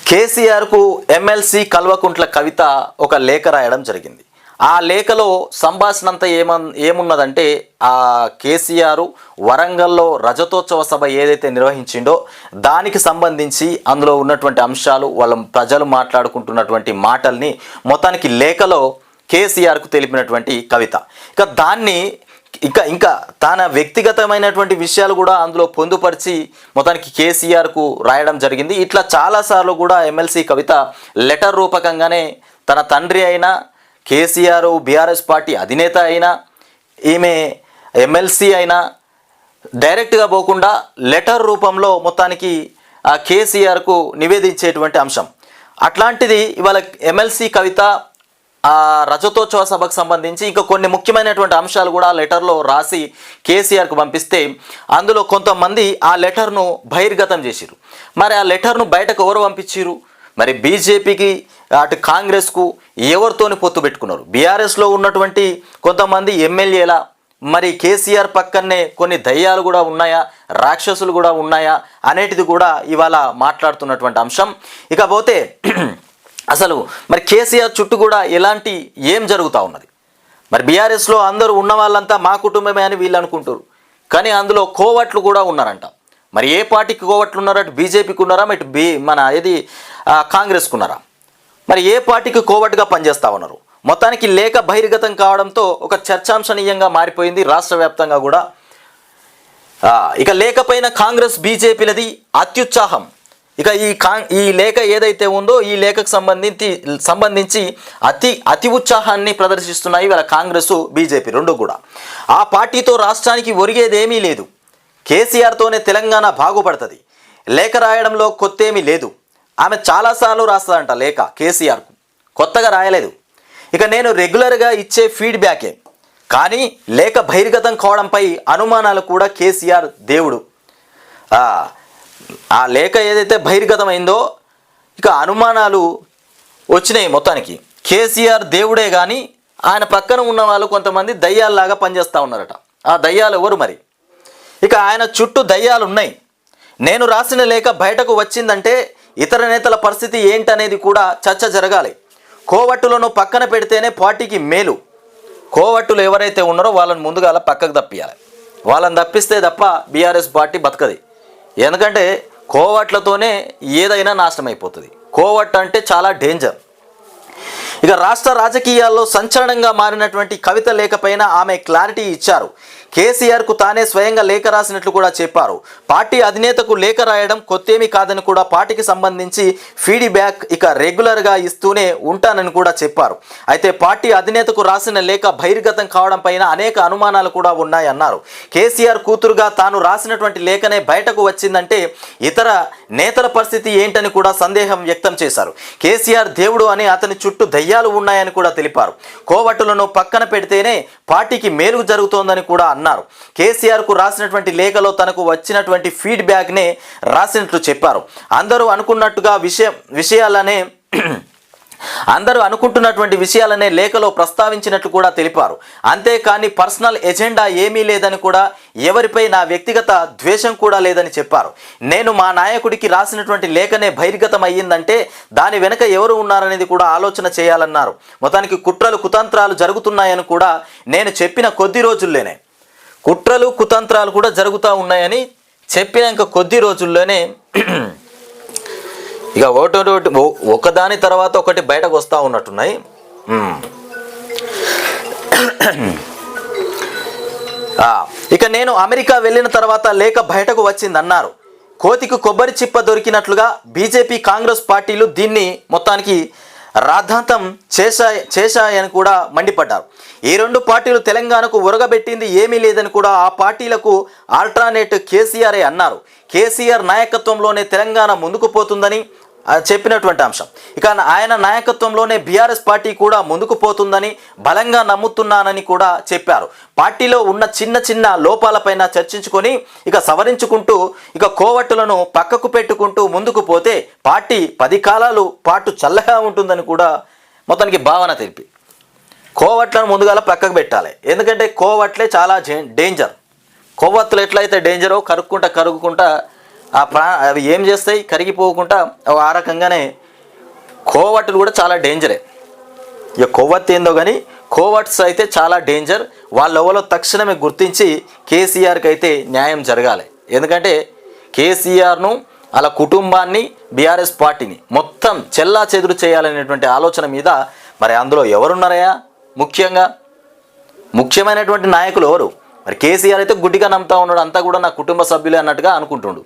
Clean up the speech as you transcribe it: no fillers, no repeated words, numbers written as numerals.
కేసీఆర్కు ఎమ్మెల్సీ కల్వకుంట్ల కవిత ఒక లేఖ రాయడం జరిగింది. ఆ లేఖలో సంభాషణ అంతా ఏమున్నదంటే ఆ కేసీఆర్ వరంగల్లో రజతోత్సవ సభ ఏదైతే నిర్వహించిండో దానికి సంబంధించి అందులో ఉన్నటువంటి అంశాలు, వాళ్ళ ప్రజలు మాట్లాడుకుంటున్నటువంటి మాటల్ని మొత్తానికి లేఖలో కేసీఆర్కు తెలిపినటువంటి కవిత. ఇక దాన్ని ఇంకా తన వ్యక్తిగతమైనటువంటి విషయాలు కూడా అందులో పొందుపరిచి మొత్తానికి కేసీఆర్కు రాయడం జరిగింది. ఇట్లా చాలాసార్లు కూడా ఎమ్మెల్సీ కవిత లెటర్ రూపకంగానే తన తండ్రి అయినా, కేసీఆర్ బీఆర్ఎస్ పార్టీ అధినేత అయినా, ఈమె ఎమ్మెల్సీ అయినా డైరెక్ట్గా పోకుండా లెటర్ రూపంలో మొత్తానికి ఆ కేసీఆర్కు నివేదించేటువంటి అంశం. అట్లాంటిది ఇవాళ ఎమ్మెల్సీ కవిత ఆ రజతోత్సవ సభకు సంబంధించి ఇంకా కొన్ని ముఖ్యమైనటువంటి అంశాలు కూడా లెటర్లో రాసి కేసీఆర్కు పంపిస్తే అందులో కొంతమంది ఆ లెటర్ను బహిర్గతం చేసిరు. మరి ఆ లెటర్ను బయటకు ఎవరు పంపించారు? మరి బీజేపీకి అటు కాంగ్రెస్కు ఎవరితోని పొత్తు పెట్టుకున్నారు? బీఆర్ఎస్లో ఉన్నటువంటి కొంతమంది ఎమ్మెల్యేల, మరి కేసీఆర్ పక్కనే కొన్ని దయ్యాలు కూడా ఉన్నాయా, రాక్షసులు కూడా ఉన్నాయా అనేటిది కూడా ఇవాళ మాట్లాడుతున్నటువంటి అంశం. ఇకపోతే అసలు మరి కేసీఆర్ చుట్టూ కూడా ఏం జరుగుతూ ఉన్నది? మరి బీఆర్ఎస్లో అందరూ ఉన్న వాళ్ళంతా మా కుటుంబమే అని వీళ్ళు అనుకుంటారు, కానీ అందులో కోవట్లు కూడా ఉన్నారంట. మరి ఏ పార్టీకి కోవట్లు ఉన్నారా? అటు బీజేపీకి ఉన్నారా, ఇటు కాంగ్రెస్కు ఉన్నారా? మరి ఏ పార్టీకి కోవట్టుగా పనిచేస్తూ ఉన్నారు? మొత్తానికి లేఖ బహిర్గతం కావడంతో ఒక చర్చాంశనీయంగా మారిపోయింది రాష్ట్ర వ్యాప్తంగా కూడా. ఇక లేఖపైన కాంగ్రెస్ బీజేపీలది అత్యుత్సాహం. ఇక ఈ లేఖ ఏదైతే ఉందో ఈ లేఖకు సంబంధించి అతి ఉత్సాహాన్ని ప్రదర్శిస్తున్నాయి వీళ్ళ కాంగ్రెస్ బీజేపీ రెండు కూడా. ఆ పార్టీతో రాష్ట్రానికి ఒరిగేదేమీ లేదు, కేసీఆర్తోనే తెలంగాణ బాగుపడుతుంది, లేఖ రాయడంలో కొత్తేమీ లేదు. ఆమె చాలాసార్లు రాస్తుందంట లేఖ కేసీఆర్కు, కొత్తగా రాయలేదు. ఇక నేను రెగ్యులర్గా ఇచ్చే ఫీడ్బ్యాకే, కానీ లేఖ బహిర్గతం కావడంపై అనుమానాలు కూడా కేసీఆర్ దేవుడు. ఆ లేఖ ఏదైతే బహిర్గతమైందో ఇక అనుమానాలు వచ్చినాయి. మొత్తానికి కేసీఆర్ దేవుడే కానీ ఆయన పక్కన ఉన్న వాళ్ళు కొంతమంది దయ్యాల్లాగా పనిచేస్తూ ఉన్నారట. ఆ దయ్యాలు ఎవరు మరి? ఇక ఆయన చుట్టూ దయ్యాలు ఉన్నాయి. నేను రాసిన లేఖ బయటకు వచ్చిందంటే ఇతర నేతల పరిస్థితి ఏంటనేది కూడా చర్చ జరగాలి. కోవట్టులను పక్కన పెడితేనే పార్టీకి మేలు. కోవట్టులు ఎవరైతే ఉన్నారో వాళ్ళని ముందుగా పక్కకు తప్పియాలి. వాళ్ళని తప్పిస్తే తప్ప బీఆర్ఎస్ పార్టీ బతకది. ఎందుకంటే కోవట్లతోనే ఏదైనా నాశనం అయిపోతుంది. కోవట్ అంటే చాలా డేంజర్. ఇక రాష్ట్ర రాజకీయాల్లో సంచలనంగా మారినటువంటి కవిత లేఖ పైన ఆమె క్లారిటీ ఇచ్చారు. కేసీఆర్కు తానే స్వయంగా లేఖ రాసినట్లు కూడా చెప్పారు. పార్టీ అధినేతకు లేఖ రాయడం కొత్తేమీ కాదని కూడా పార్టీకి సంబంధించి ఫీడ్బ్యాక్ ఇక రెగ్యులర్గా ఇస్తూనే ఉంటానని కూడా చెప్పారు. అయితే పార్టీ అధినేతకు రాసిన లేఖ బహిర్గతం కావడం పైన అనేక అనుమానాలు కూడా ఉన్నాయన్నారు. కేసీఆర్ కూతురుగా తాను రాసినటువంటి లేఖనే బయటకు వచ్చిందంటే ఇతర నేతల పరిస్థితి ఏంటని కూడా సందేహం వ్యక్తం చేశారు. కేసీఆర్ దేవుడు అని అతని చుట్టూ దయ్యాలు ఉన్నాయని కూడా తెలిపారు. కోవట్టులను పక్కన పెడితేనే పార్టీకి మేలు జరుగుతోందని కూడా అన్నారు. కేసీఆర్కు రాసినటువంటి లేఖలో తనకు వచ్చినటువంటి ఫీడ్బ్యాక్నే రాసినట్లు చెప్పారు. అందరూ అనుకుంటున్నటువంటి విషయాలనే లేఖలో ప్రస్తావించినట్లు కూడా తెలిపారు. అంతేకాని పర్సనల్ ఎజెండా ఏమీ లేదని కూడా, ఎవరిపై నా వ్యక్తిగత ద్వేషం కూడా లేదని చెప్పారు. నేను మా నాయకుడికి రాసినటువంటి లేఖనే బహిర్గతం అయ్యిందంటే దాని వెనుక ఎవరు ఉన్నారనేది కూడా ఆలోచన చేయాలన్నారు. మొత్తానికి కుట్రలు కుతంత్రాలు జరుగుతున్నాయని కూడా నేను చెప్పిన కొద్ది రోజుల్లోనే కుట్రలు కుతంత్రాలు కూడా జరుగుతూ ఉన్నాయని చెప్పినాక కొద్ది రోజుల్లోనే ఇక ఒకదాని తర్వాత ఒకటి బయటకు వస్తూ ఉన్నట్టున్నాయి. ఇక నేను అమెరికా వెళ్ళిన తర్వాత లేఖ బయటకు వచ్చిందన్నారు. కోతికి కొబ్బరి చిప్ప దొరికినట్లుగా బీజేపీ కాంగ్రెస్ పార్టీలు దీన్ని మొత్తానికి రాద్ధాంతం చేశాయని కూడా మండిపడ్డారు. ఈ రెండు పార్టీలు తెలంగాణకు ఒరగబెట్టింది ఏమీ లేదని కూడా ఆ పార్టీలకు ఆల్టర్నేట్ కేసీఆర్ అన్నారు. కేసీఆర్ నాయకత్వంలోనే తెలంగాణ ముందుకు పోతుందని చెప్పినటువంటి అంశం. ఇక ఆయన నాయకత్వంలోనే బీఆర్ఎస్ పార్టీ కూడా ముందుకు పోతుందని బలంగా నమ్ముతున్నానని కూడా చెప్పారు. పార్టీలో ఉన్న చిన్న లోపాలపైన చర్చించుకొని ఇక సవరించుకుంటూ ఇక కోవట్టులను పక్కకు పెట్టుకుంటూ ముందుకు పోతే పార్టీ 10 కాలాలు పాటు చల్లగా ఉంటుందని కూడా మొత్తానికి భావన తెలిపి కోవట్లను ముందుగా పక్కకు పెట్టాలి. ఎందుకంటే కోవట్లే చాలా డేంజర్. కొవ్వొత్తులు ఎట్లయితే డేంజరో కరుక్కుంటా అవి ఏం చేస్తాయి, కరిగిపోకుండా ఆ రకంగానే కోవట్లు కూడా చాలా డేంజరే. ఇక కొవ్వొత్తి ఏందో కానీ కోవట్స్ అయితే చాలా డేంజర్. వాళ్ళెవరో తక్షణమే గుర్తించి కేసీఆర్కి అయితే న్యాయం జరగాలి. ఎందుకంటే కేసీఆర్ను అలా కుటుంబాన్ని బీఆర్ఎస్ పార్టీని మొత్తం చెల్లా చెదురు చేయాలనేటువంటి ఆలోచన మీద మరి అందులో ఎవరున్నారయ్యా? ముఖ్యమైనటువంటి నాయకులు ఎవరు? మరి కేసీఆర్ అయితే గుడ్డిగా నమ్ముతా ఉన్నాడు, అంతా కూడా నా కుటుంబ సభ్యులే అన్నట్టుగా అనుకుంటుండు.